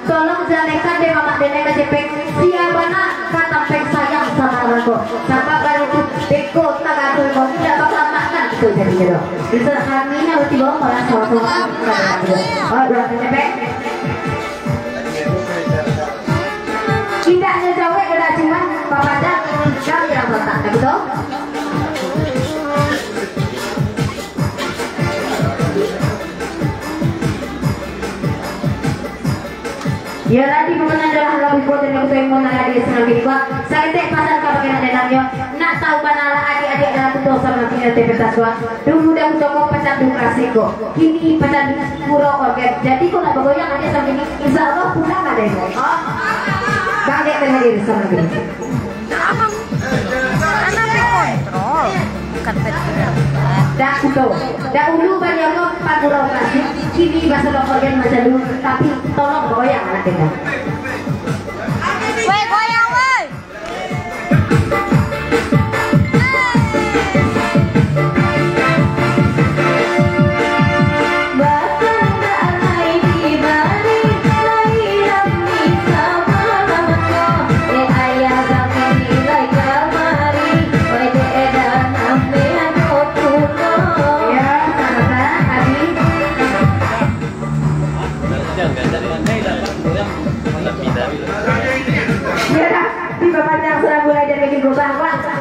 Tolong jalekan deh mama dene KJP siapana kata peng sayang sama orangku sampai baru itu beko tak atur kau tidak bakal makan itu jadinya dong bisa kaminya berarti bawa malah suatu oh dua KJP tidak ngejawab udah cuma papa dah kau yang letak gitu. Ya lagi pemenang adalah lagu buat dan aku mau nanya di sana video. Saya tak pasang kalau kena dengannya. Nak tahu banala adik-adik dalam betul sama kita tepetas gua. Dulu dah toko pecandu klasiko. Kini pecandu puro organ. Jadi kau nak bergoyang aja sampai ini. Insya Allah pulang ada yang mau. Bangga dengan diri sama ini. Anak kontrol, bukan petunjuk. Dahulu banyak empat pulau klasik. Kini bahasa organ macam dulu. Tapi tolong goyang anak kita. Woi goyang woi.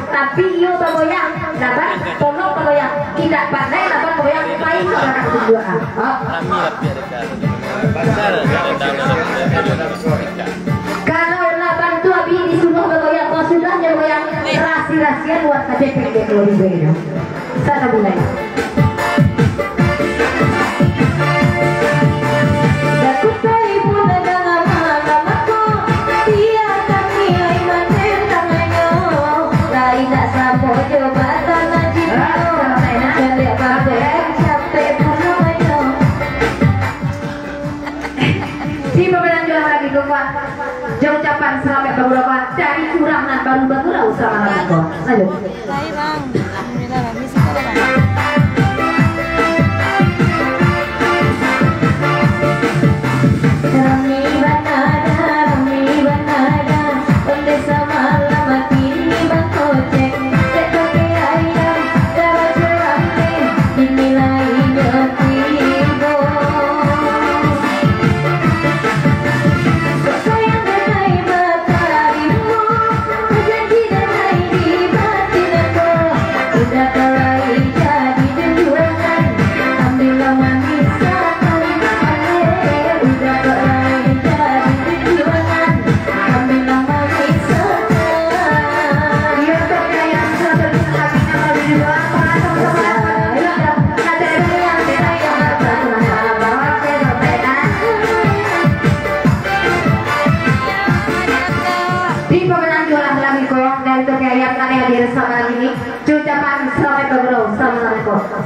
Tapi yo bergoyang, dapat tolong bergoyang, tidak pandai dapat goyang paling orang berdua. Kalau lapan itu abi disuruh bergoyang, kau sudah bergoyang rahasia buat KJP kalau ini. Sana mulai. Jauh ucapan selamat beberapa dari kurangan baru-baru lah usaha lagi. Lanjut. Baik bang, alhamdulillah bang, bisa kok bang.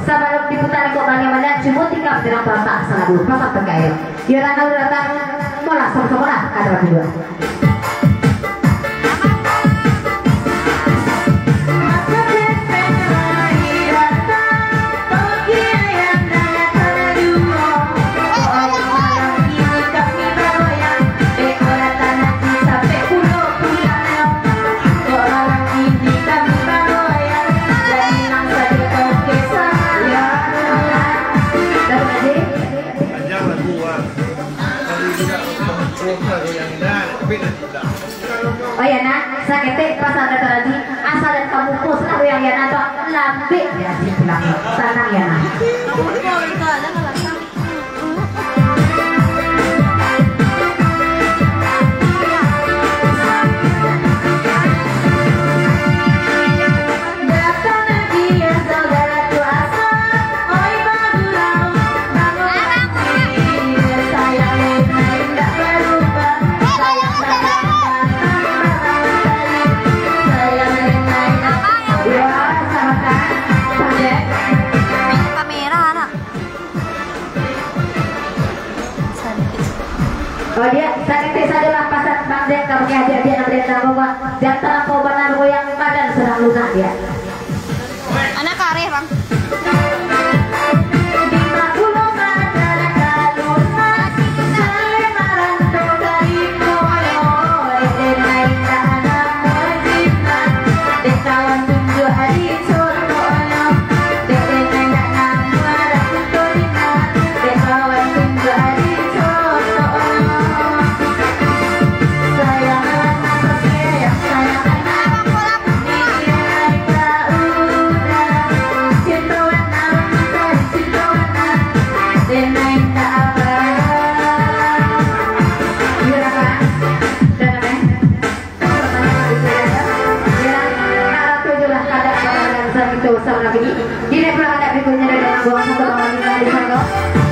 Sebelum diputar kok bagaimana cuma tinggal tidak terletak sana dulu pasang terkait. Ya kalau datang mola sama-sama lah ada berdua. Oh ya nak, sakit pasal kata tadi asal dan kamu pun selalu yang atau lambe ya di bilang tenang ya nak. Oh dia sakit sajalah pasat bandek kamu aja dia nak dia tahu bahwa jangan kau benar goyang badan sedang lunak dia. Anak kareh bang.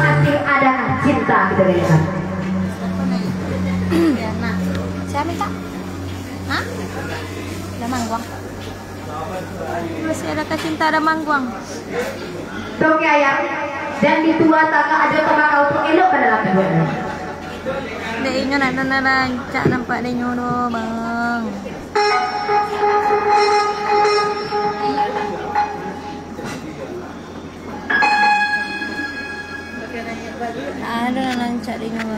Masih ada cinta gitu dari sana. Nah, saya minta. Hah? Ada mangguang. Masih ada cinta ada mangguang. Tuh ayam. Dan di tua tangga ada tembakau tuh elok pada dalam kedua. Dek inyo na rancak nampak dek inyo do bang. Ada na rancak dek inyo.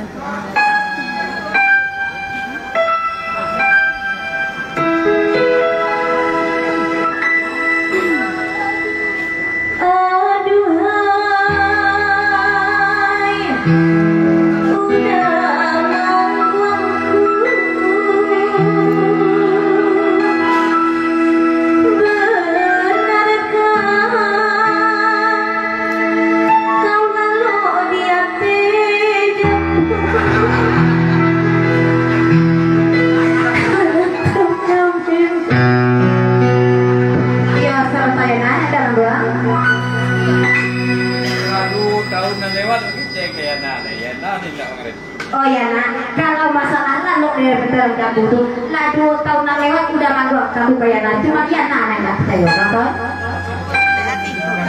Oh ya nak, kalau masalah lalu dari betul kamu tuh, lah 2 tahun yang lewat udah manggung kamu kayak nak, cuma dia nak nggak percaya kan?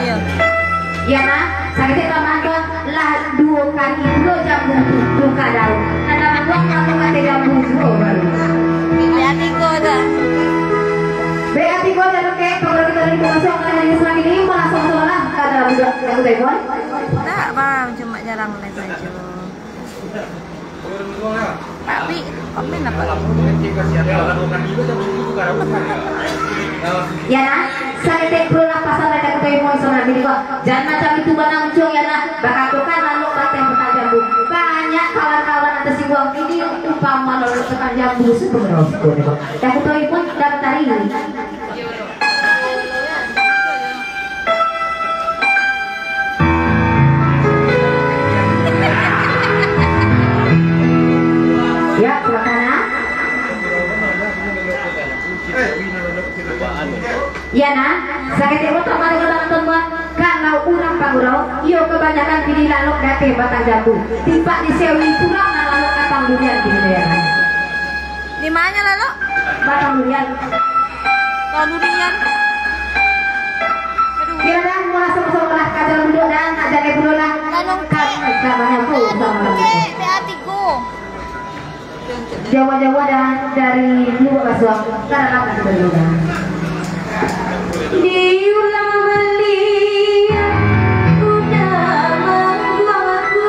Iya. Ya nak, sakitnya kamu manggung lah 2 kali 2 jam butuh kadang, ada manggung kamu kata jam butuh baru. Hati ko dah. Berarti kau dah kayak kalau kita dari masuk ke hari selagi ini malah seolah-olah kada budak yang telepon. Tak bang, cuma jarang les aja. Tapi, komen apa? Ya nak, saya tak perlu lah pasal ada ketemu sama bini kok. Jangan macam itu banang ucung ya nak. Bakal tu kan lalu kata yang bertajam bu. Banyak kawan-kawan atas si uang ini umpama lalu tekan jambu sebenarnya. Dan aku tahu pun dapat hari ini. Ya, silakan. Ya nak, sakit itu sama dengan teman kalau urang pagurau, yo kebanyakan pilih lalu date batang jambu. Tiba di sewi pulang lalu batang durian di daerah. Di mana lalu? Batang durian. Kalau durian. Kira dah mulai sama-sama lah kajar duduk dan kajar dulu lah. Kanong Kan kamarnya pun sama. hati ko. Jawa-jawa dan dari luar Basuang karena apa dulu dah. Diulang beliau udah manggung aku.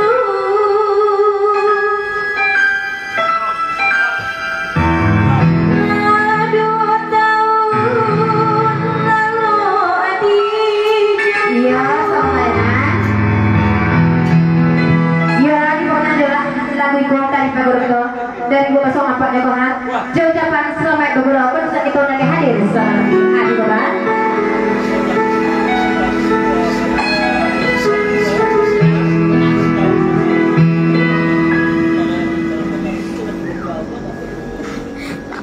Aduh tahun lalu adik. Iya sama ya. Ya di mana adalah lagu ikon dari Pagorto dari gua pasang apa ya kohan. Jauh ucapan selamat beberapa bisa kita nanti hadir sama adik kohan.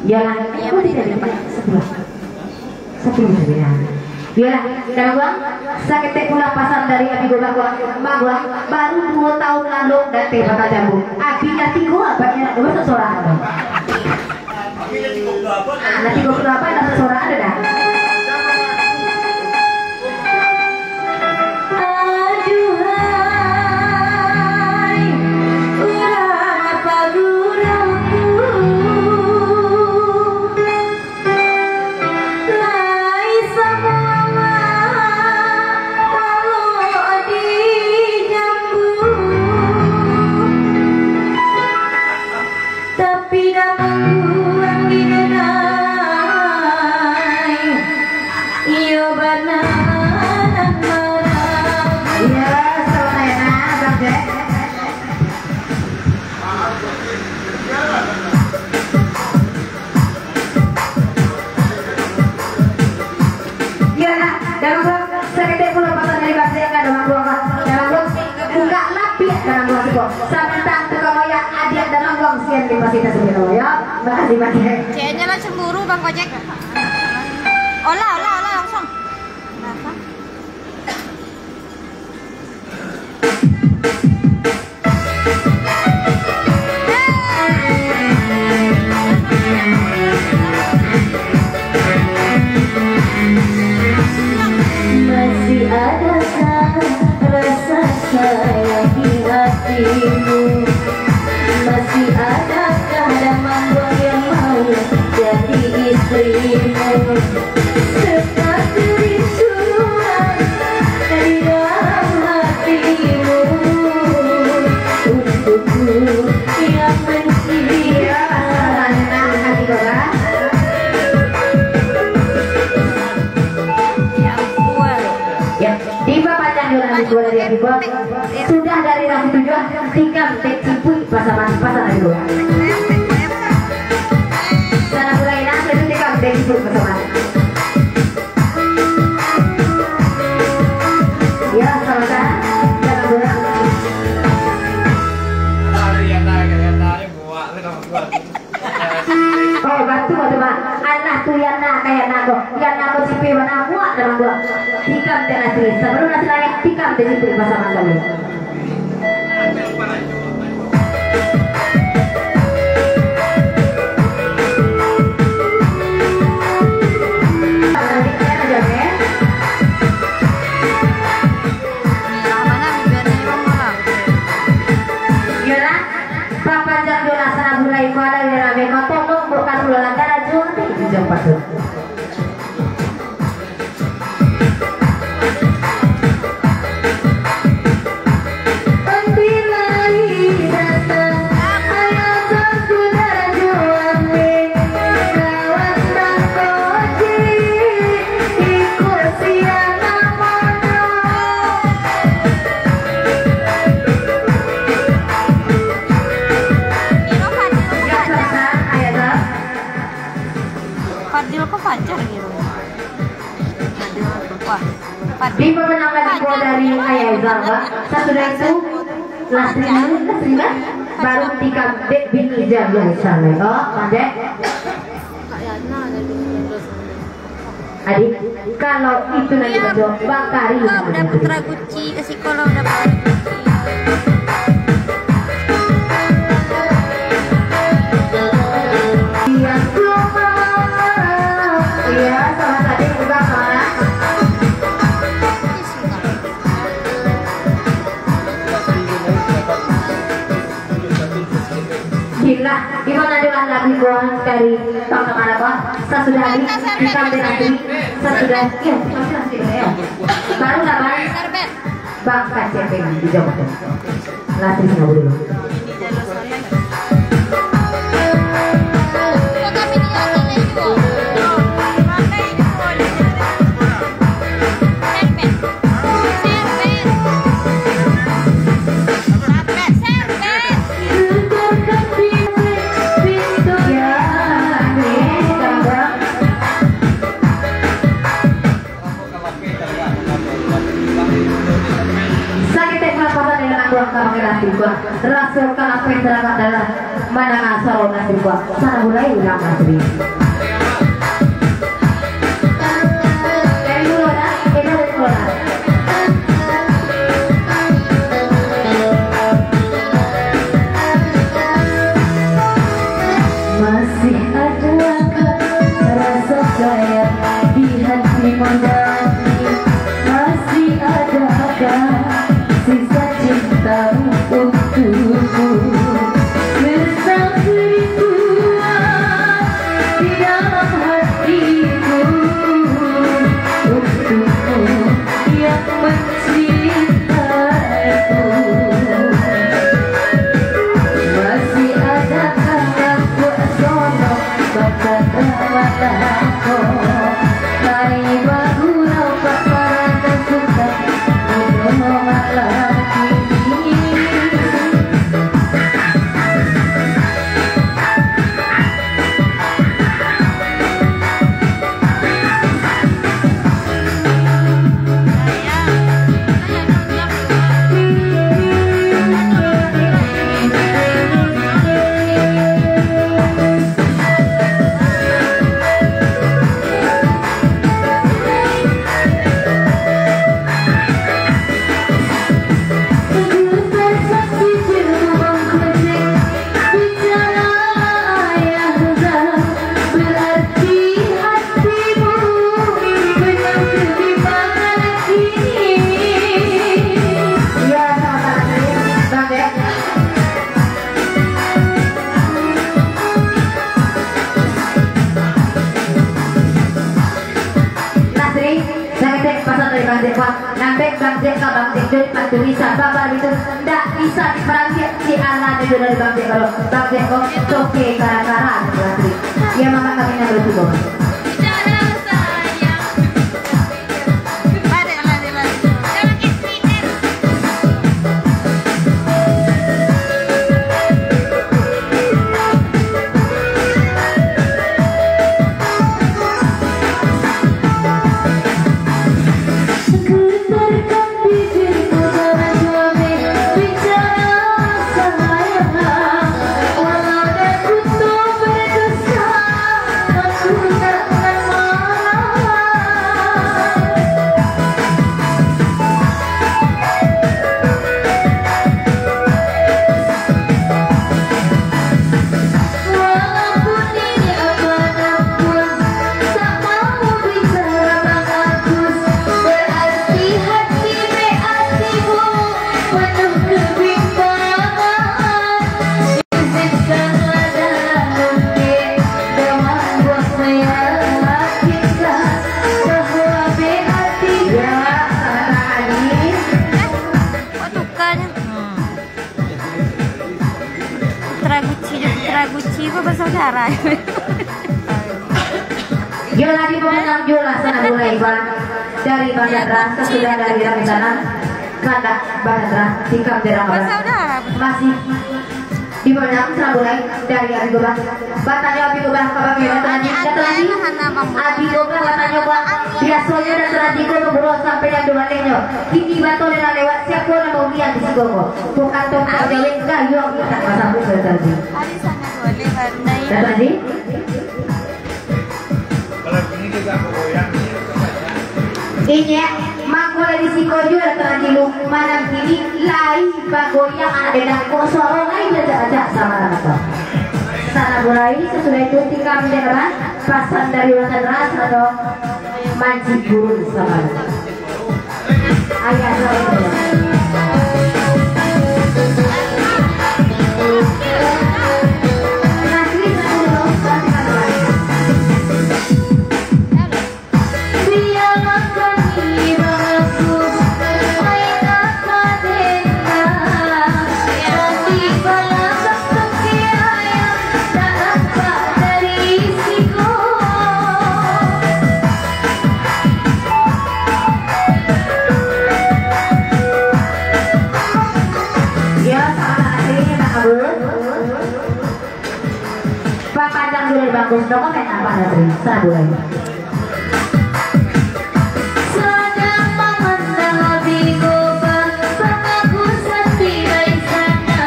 Yalah, aku tidak dapat sebelah. Sebelah. Yalah, dan gua sakit pula pasan dari abi gua baru 2 tahun lalu date bakal jambu. Abi nanti gua abahnya gua seseorang ada. Nanti gua berapa ada seseorang ada dah. Aduhai, urang apa gua karena gua sih kok. Samantang tukang oyak adik dalam uang sian di fasilitas ini ya. Makasih banyak. Kayaknya lah cemburu Bang Kojek. Olah langsung. Kenapa? Masih adakah rasa sayang di hatimu? Masih adakah damang yang mau jadi istrimu? Seperti ritual di dalam hatimu untukku yang mencintai. Tiba panjang jalan di dua dari tiba sudah dari rambut tujuan tikam tekipui pasangan dua. Sana mulai nasi itu tikam tekipui pasangan. Ya sama-sama jangan bola. Oh bantu teman. Anak tuh yang kayak nago cipi mana muak dalam gua. Tikam tenasi sebelum nasi layak tikam tekipui pasangan kami. Fadil kok Fajar gitu. Fadil lupa. Di pemenang lagi gua dari Ayah Zalba. Sesudah itu Lasrina baru tikam dek bin Ijab yang sana. Oh, pandai. Adik, kalau itu nanti berdoa bakari. Udah putra Gucci ke psikolog udah putra Gucci. Iya, sama tadi juga mana? Gila, gimana dengan lagu buang dari teman-teman apa? Sesudah ini kita nanti sesudah ya, baru dapat bang KCP di Jawa latih nggak dulu. Rasul kalau penjelasan adalah mana asal nasib gua sana mulai ulang nasib. Dari dulu dah, kita dari sekolah. Masih adakah rasa sayang di hatimu nanti? Masih adakah sisa cintamu untukku? Seperti ritual di Bang Jack dari Patu bisa bapak itu tidak bisa diperangi si anak itu dari Bang Jack kalau Bang Jack kok oke gara-gara ya maka kami nggak bersyukur. Gucci gue bersaudara. Yola di pemenang Yola sana mulai bang dari Bandara sesudah dari sana kata Bandara sikap jarang Bersaudara. masih di pemenang sana mulai dari Abi Gobang batanya Abi Gobang kabar tadi Abi Gobang batanya bang biasanya dan tadi gue ngobrol sampai yang dua lenyo kini batu lewat siapa yang mau lihat di Sigogo bukan tuh jawab enggak yuk kita pasang buku tadi. Hari sana boleh bandai. Tadi ini mangkole di Sikojo dan di Manang kini lain bagoyang ada dan kosong lain aja sama anak sana mulai sesudah itu tinggal mendengar pasan dari wasan ras atau manci burung sama ayah bagus dong kan apa nanti sana boleh sedang memandang Abi Gobang aku sendiri sana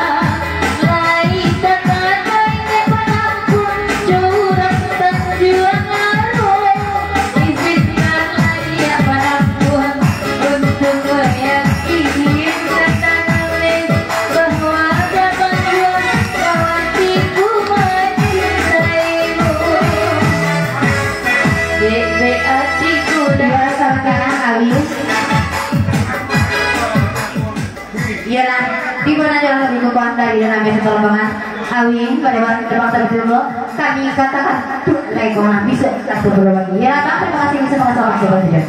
lain tetap lain penampun curang perjuangan izinkan lagi ya penampun untuk meyakini tentang bahwa ada bantuan kawatiku Iyalah, di mana jalan minggu pandai dan ambil pertolongan awin pada waktu terbang terjumpa kami katakan tuh lekona bisa kita berburu lagi. Ya, terima kasih bisa mengasah masih.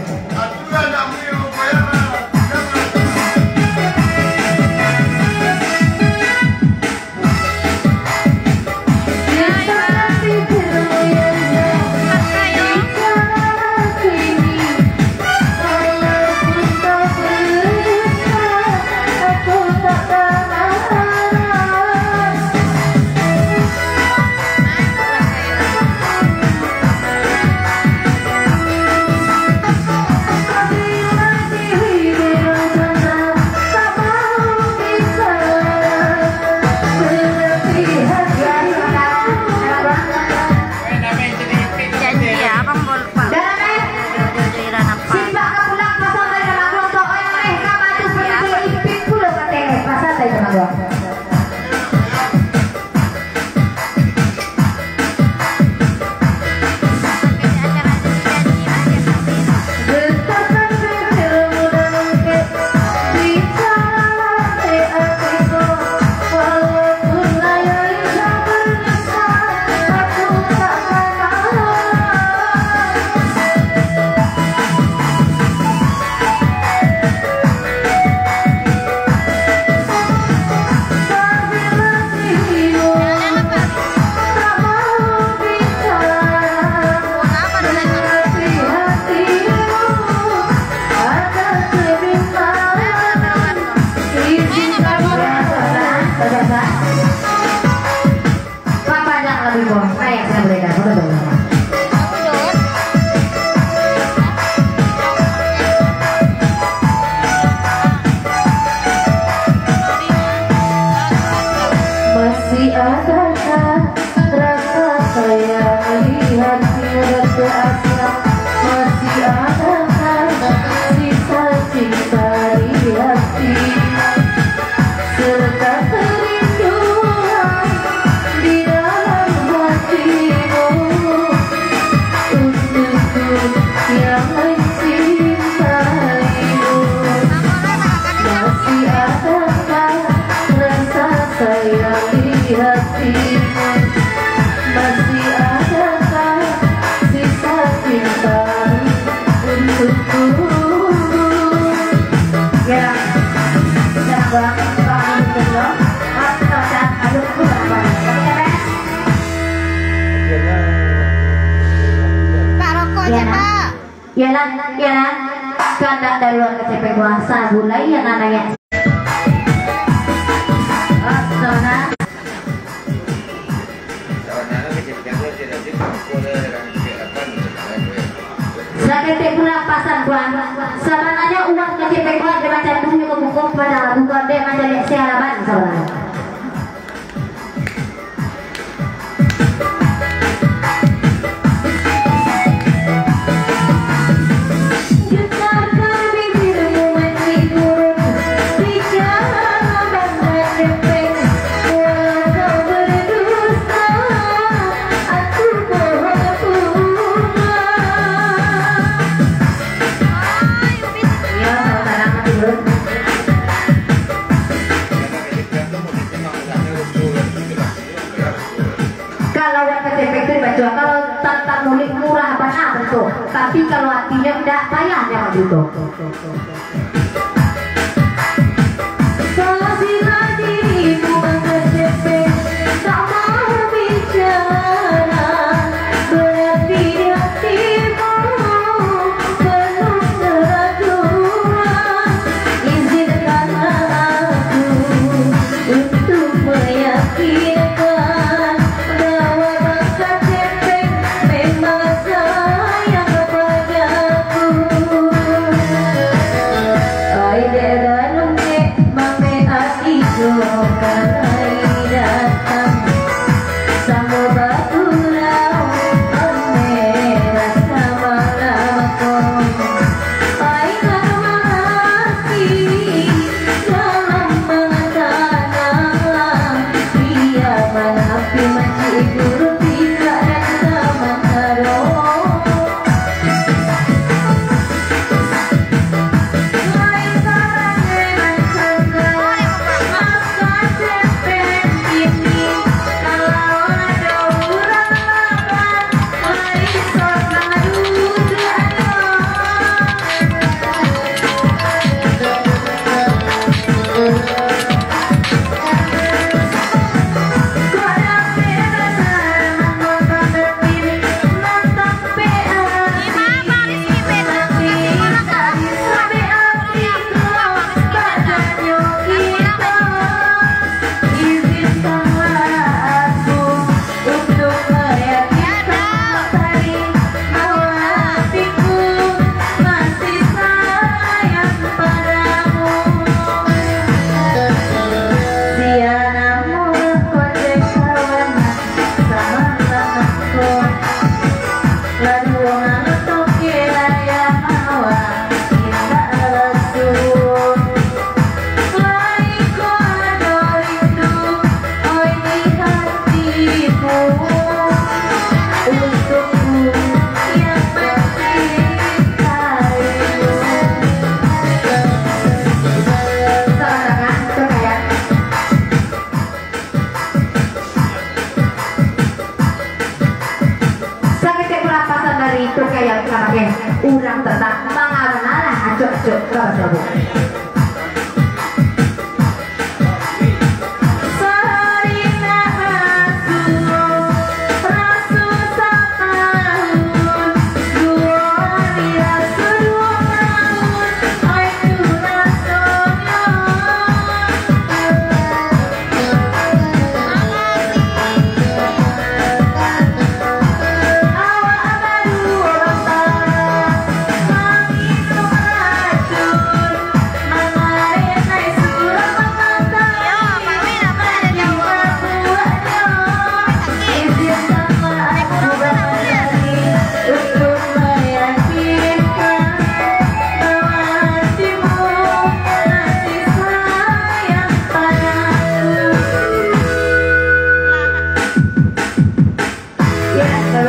serta kerinduan di dalam hatimu untukku yang mencintaimu. Masih adakah rasa sayang di hatimu? Masih adakah sisa cinta untukku? Ya, sudah banget banget dulu. Kita udah aduk berapa? Pak rokok aja Pak. Yalah, kandak dari luar KCP puasa gulai yang anaknya. Sakit pula pasan buang. Sebenarnya uang KCP gua dia macam dunia ke buku pada bukan dia macam lihat sialaban sebenarnya. Kalau tanpa mulik murah apa betul, tapi kalau hatinya tidak payah jangan gitu. Kasihlah dirimu KCP, tak mau bicara, berarti hatimu penuh keraguan. Izinkanlah aku untuk meyakinkan bahwa KCP memang sayang kepadaku. Ai deranum ke mame hati jokan ai datang samo baturau ame rasa malamku. Ai hati dalam mengatana dia manapi maci guru tidak dan sama karo. Urang tetap mangawanalah acok-acok kalau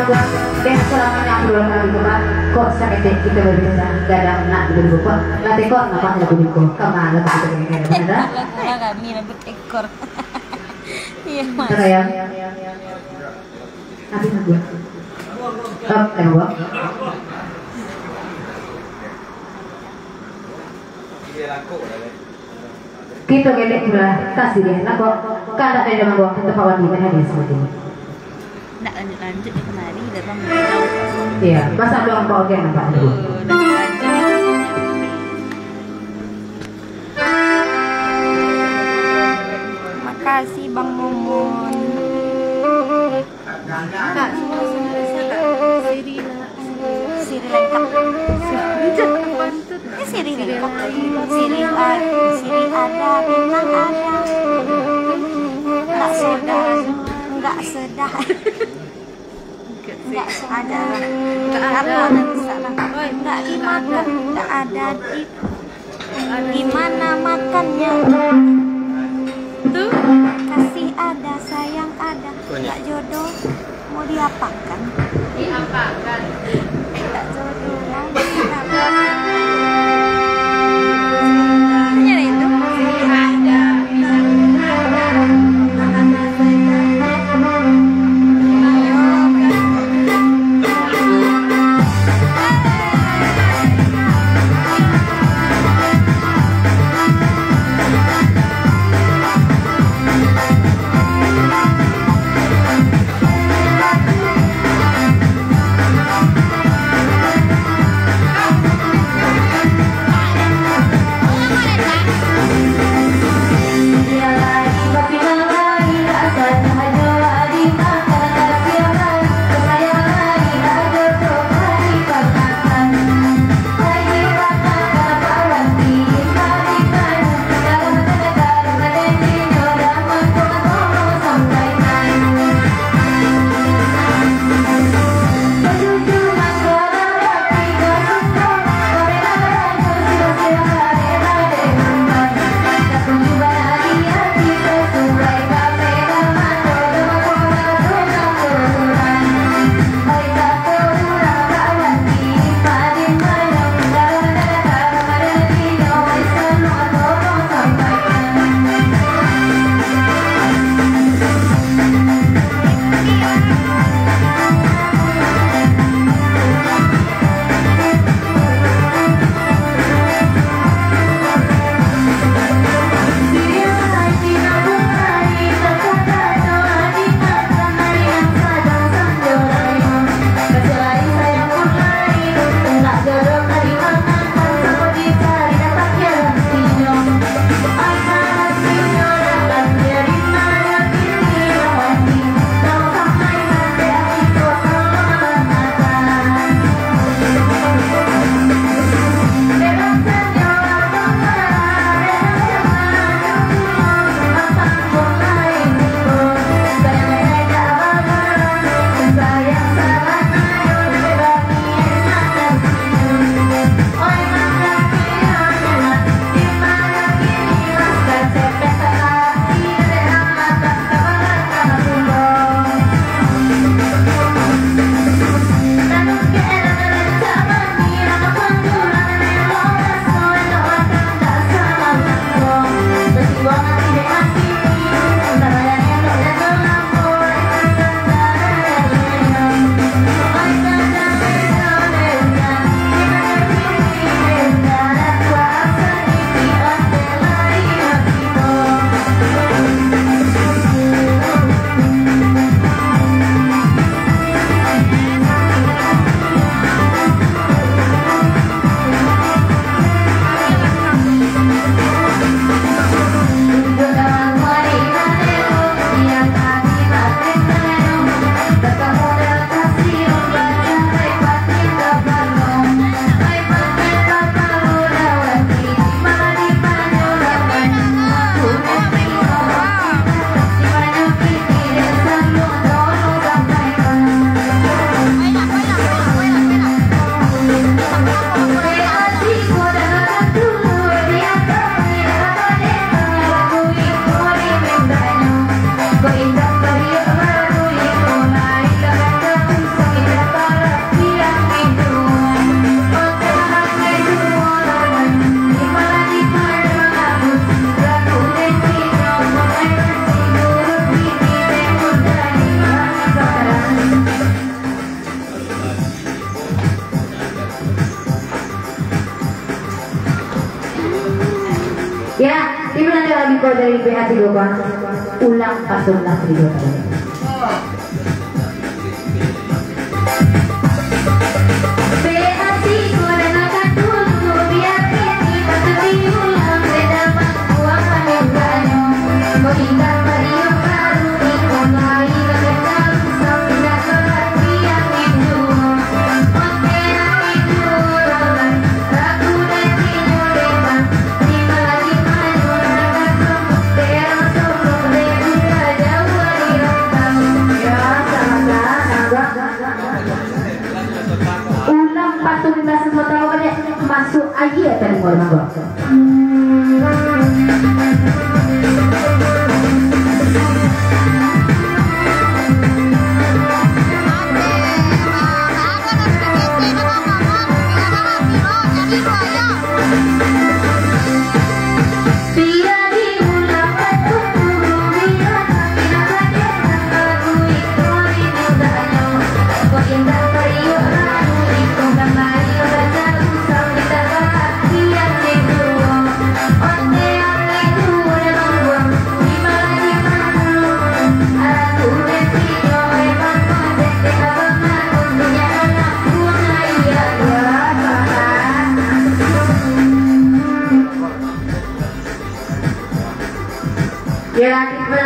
gua deh selama aku dulu lagi kok kok sakit kita berbeda gak ada nak di buku nanti kok ngapa nggak buku kemana tuh kita kayak mana Lah kami rambut ekor. Iya, Mas. ada ya nanti gua kan gua kita gedek udah kasih dia nak kok kada ada yang gua kita kawan di mana dia seperti ini Nggak lanjut di kemari datang tahu. iya masa doang kau gen apa dulu Makasih Bang Momon. Kak, Siri lengkap. Ini Siri lengkap. Siri ada, bintang ada. Nggak sudah, nggak sedah. Nggak ada. Apa nggak dimakan, nggak ada di mana makannya. Tuh kasih ada, sayang ada, nggak jodoh mau diapakan? Diapakan? Nggak jodoh lagi. Hanya itu. Ada. lagu dari BHT Gopang ulang pasulah video masuk aja tadi mau nambah.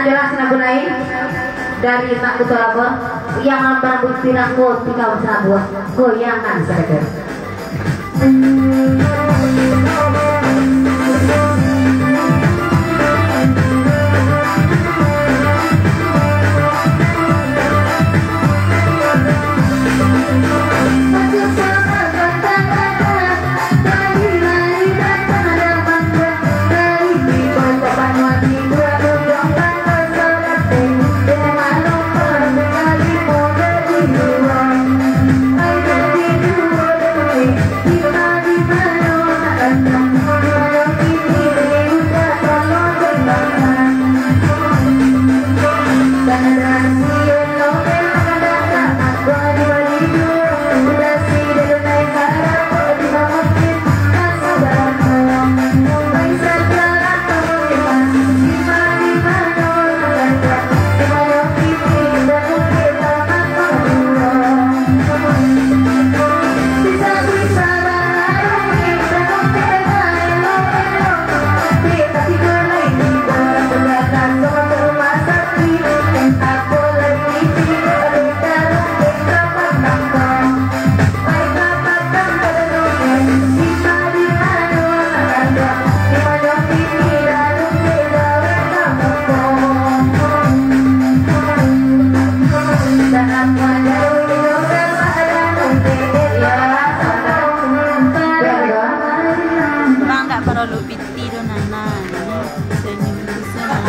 Jelas lagu lain dari Mak Kutolabor yang membangun pirangko tiga usaha goyangan sekedar.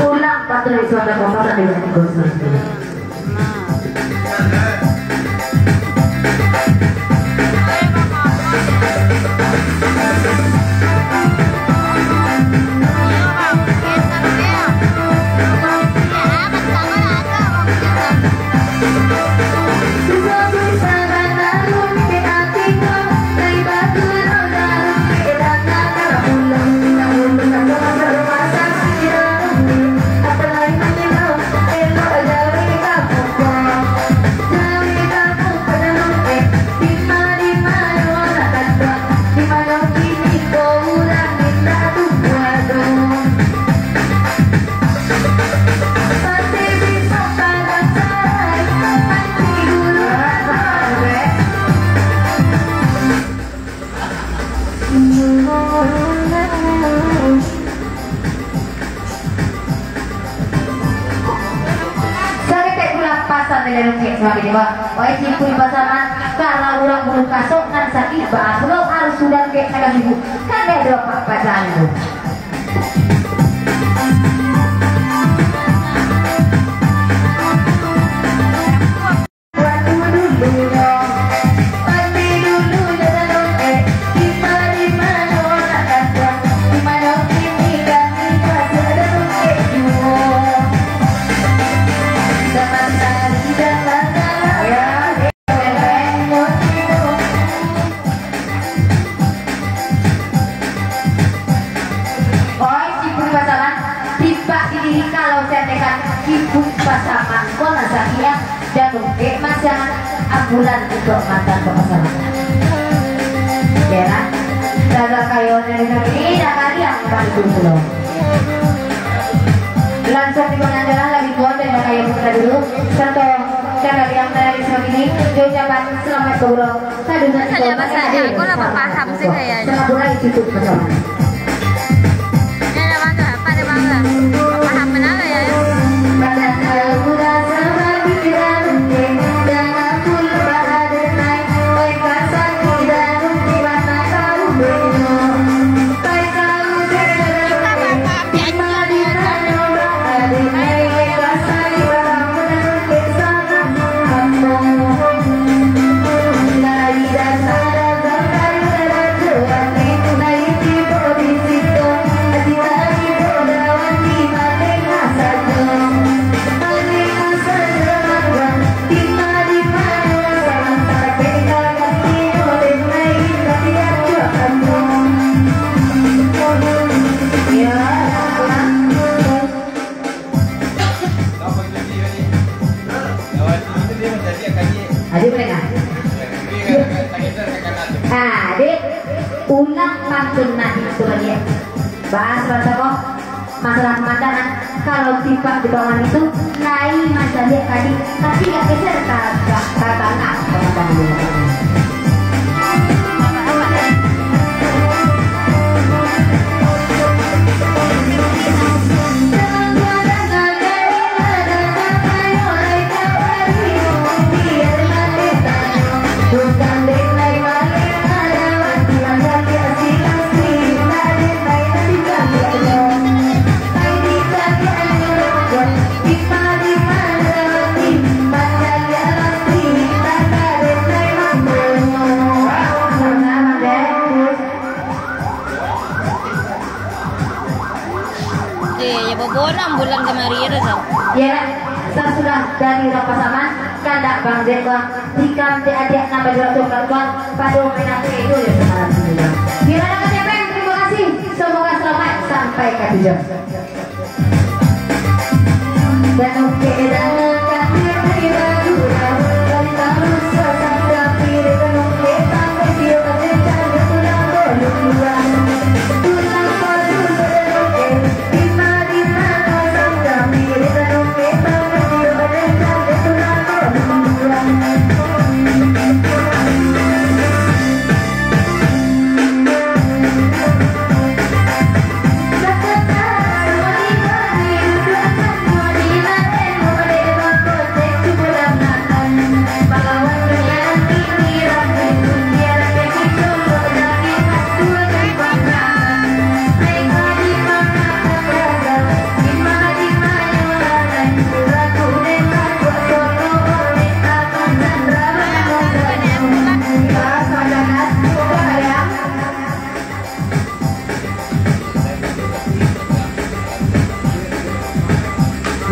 Ulang patut suara kompas dengan gosong. Wah simpul pasangan karena ulang belum kasok kan sakit bah belum harus sudah kayak kagak ibu kan ada apa pasangan. kalau saya tekan ibu pasangan kola sakia dan mungkin masa ambulan untuk mantan pasangan. Ya, jaga kayu dari ini dah kali yang paling dulu. Langsung di pengandaran lagi buat dan kayu muka dulu. Satu jaga yang dari sini ucapan selamat berbulan. Saya bahasa dia, aku lah paham sih kayaknya. Selamat bulan itu pasangan. Adik, ulang pantun nanti sebenarnya. Bahas kok masalah pemandangan. Kalau tiba di bawah itu naik masalah dia tadi, tapi nggak geser kata nak pemandangan. Bulan kemarin ada ya, saya sudah dari pasangan kandak bang Zeko jika adik nambah dua tukar kuat pada menang itu ya semalam juga. Gimana KTP? Terima kasih. Semoga selamat sampai ke tujuan. Dan oke dan kafir baru dan terus sampai pilih dan oke sampai dia berjalan pulang pulang.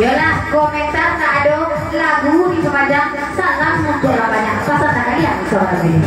Yolah, komentar tak ada lagu di Pemadang salam untuk banyak pasal tak kalian soal ini.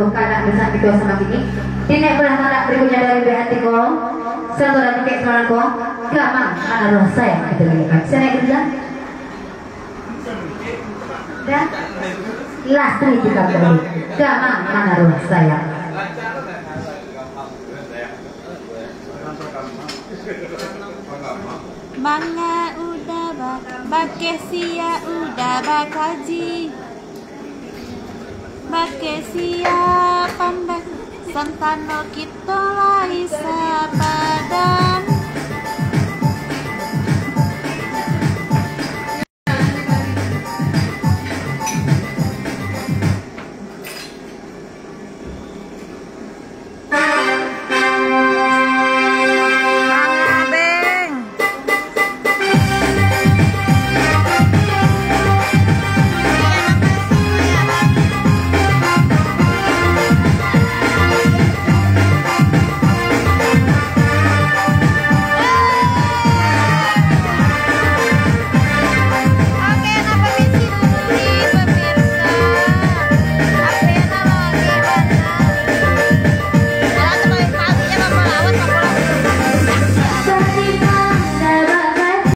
Kadang besar video sama gini ini pernah tak berikutnya dari BHT ko satu dan titik semalam ko gamang mana roh sayang itu lagi kan saya naik dulu dan lastri kita dulu gamang mana roh sayang bangga udah bake sia udah bakaji Bake siap pambak Santano kita laisa pada